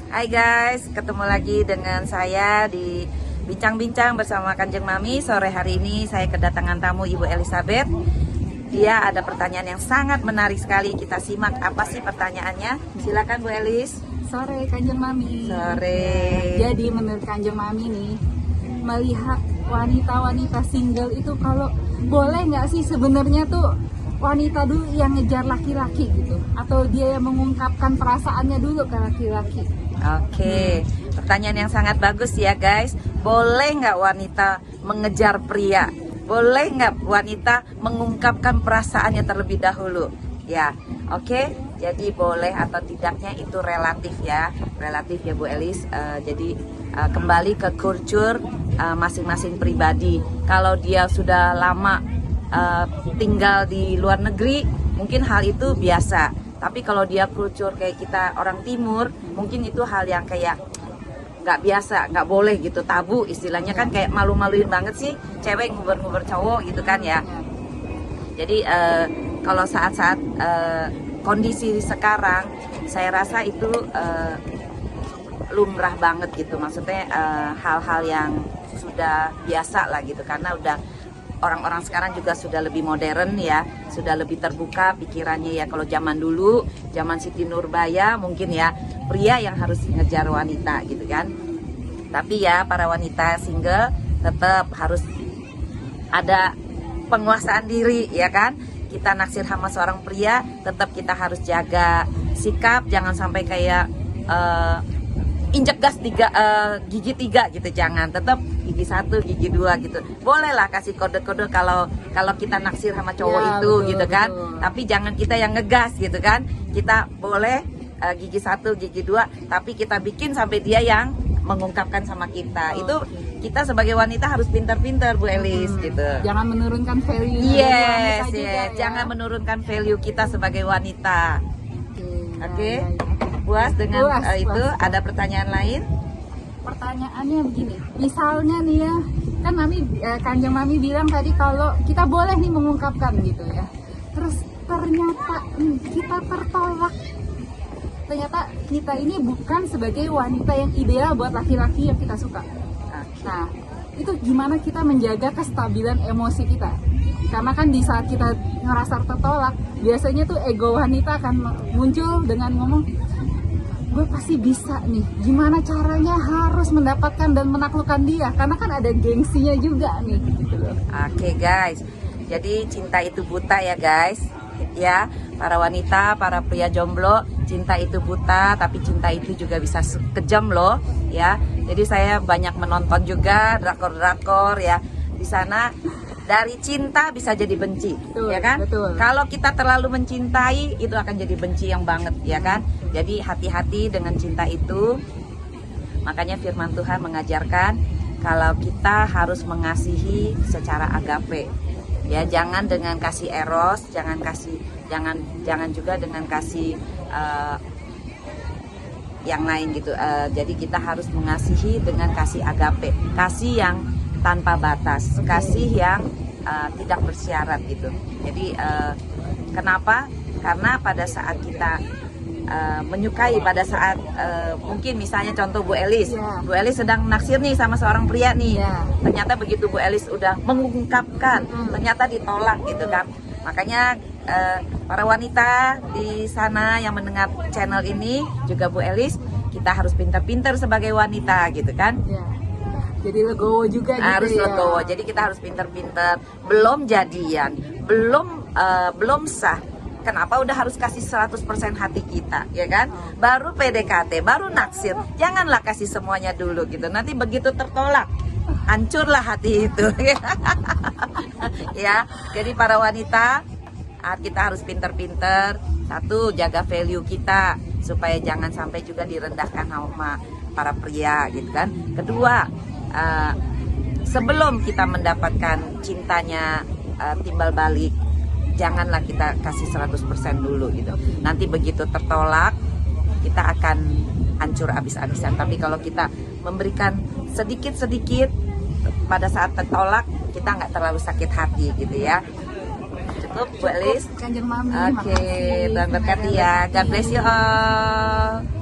Hai guys, ketemu lagi dengan saya di Bincang-Bincang bersama Kanjeng Mami. Sore hari ini saya kedatangan tamu Ibu Elizabeth. Dia ada pertanyaan yang sangat menarik sekali. Kita simak apa sih pertanyaannya. Silakan Bu Elis. Sore Kanjeng Mami. Sore. Jadi menurut Kanjeng Mami nih, melihat wanita-wanita single itu kalau boleh nggak sih sebenarnya tuh wanita dulu yang ngejar laki-laki gitu, atau dia yang mengungkapkan perasaannya dulu ke laki-laki? Oke, pertanyaan yang sangat bagus ya guys. Boleh nggak wanita mengejar pria? Boleh nggak wanita mengungkapkan perasaannya terlebih dahulu? Ya, oke. Jadi boleh atau tidaknya itu relatif ya, relatif ya Bu Elis. Jadi kembali ke kultur masing-masing pribadi. Kalau dia sudah lama tinggal di luar negeri, mungkin hal itu biasa. Tapi kalau dia kultur kayak kita orang timur, mungkin itu hal yang kayak nggak biasa, nggak boleh gitu, tabu istilahnya kan, kayak malu-maluin banget sih cewek nguber-nguber cowok gitu kan ya. Jadi kalau saat-saat kondisi sekarang, saya rasa itu lumrah banget gitu, maksudnya hal-hal yang sudah biasa lah gitu, karena udah orang-orang sekarang juga sudah lebih modern ya, sudah lebih terbuka pikirannya ya. Kalau zaman dulu, zaman Siti Nurbaya mungkin ya, pria yang harus ngejar wanita gitu kan. Tapi ya para wanita single tetap harus ada penguasaan diri ya kan. Kita naksir sama seorang pria, tetap kita harus jaga sikap, jangan sampai kayak injek gas gigi 3 gitu, jangan, tetap gigi 1, gigi 2 gitu. Bolehlah kasih kode-kode kalau kita naksir sama cowok Ya, itu betul, gitu kan. betul. Tapi jangan kita yang ngegas gitu kan. Kita boleh gigi 1, gigi 2, tapi kita bikin sampai dia yang mengungkapkan sama kita. Itu kita sebagai wanita harus pintar-pintar Bu Elis gitu. Jangan menurunkan value Yes, wanita juga, yes. ya. Jangan menurunkan value kita sebagai wanita. Oke. Ya. Puas dengan Puas, itu? puas. Ada pertanyaan lain? Pertanyaannya begini, misalnya nih ya, kan Kanjeng Mami bilang tadi kalau kita boleh nih mengungkapkan gitu ya, terus ternyata kita tertolak, ternyata kita ini bukan sebagai wanita yang ideal buat laki-laki yang kita suka. Nah, itu gimana kita menjaga kestabilan emosi kita? Karena kan di saat kita ngerasa tertolak, biasanya tuh ego wanita akan muncul dengan ngomong, gue pasti bisa nih, gimana caranya harus mendapatkan dan menaklukkan dia, karena kan ada gengsinya juga nih gitu loh. Oke guys, jadi cinta itu buta ya guys. Ya, para wanita, para pria jomblo, cinta itu buta, tapi cinta itu juga bisa kejam loh ya. Jadi saya banyak menonton juga drakor-drakor ya. Di sana dari cinta bisa jadi benci, Betul, ya kan? betul. Kalau kita terlalu mencintai, itu akan jadi benci yang banget, ya kan? Jadi hati-hati dengan cinta itu. Makanya firman Tuhan mengajarkan kalau kita harus mengasihi secara agape. Ya, jangan dengan kasih eros, jangan juga dengan kasih yang lain gitu. Jadi kita harus mengasihi dengan kasih agape, kasih yang tanpa batas, kasih yang tidak bersyarat gitu. Jadi kenapa? Karena pada saat kita menyukai, pada saat mungkin misalnya contoh Bu Elis, Ya. Bu Elis sedang naksir nih sama seorang pria nih, Ya. ternyata begitu Bu Elis udah mengungkapkan, ternyata ditolak gitu kan. Makanya para wanita di sana yang mendengar channel ini juga Bu Elis, kita harus pintar-pintar sebagai wanita gitu kan. Ya. Jadi legowo juga gitu Harus ya. legowo. Jadi kita harus pintar-pintar. Belum jadian, belum sah. Kenapa udah harus kasih 100% hati kita, ya kan? Baru PDKT, baru naksir. Janganlah kasih semuanya dulu gitu. Nanti begitu tertolak, hancurlah hati itu. Ya, jadi para wanita, kita harus pintar-pintar. Satu, jaga value kita supaya jangan sampai juga direndahkan sama para pria gitu kan. Kedua, sebelum kita mendapatkan cintanya timbal balik, janganlah kita kasih 100% dulu gitu. Nanti begitu tertolak, kita akan hancur habis-habisan. Tapi kalau kita memberikan sedikit-sedikit pada saat tertolak, kita nggak terlalu sakit hati gitu ya. Cukup Bu Elis? Kanjeng Mami, Oke, makasih. Tuhan berkati ya. God bless you all.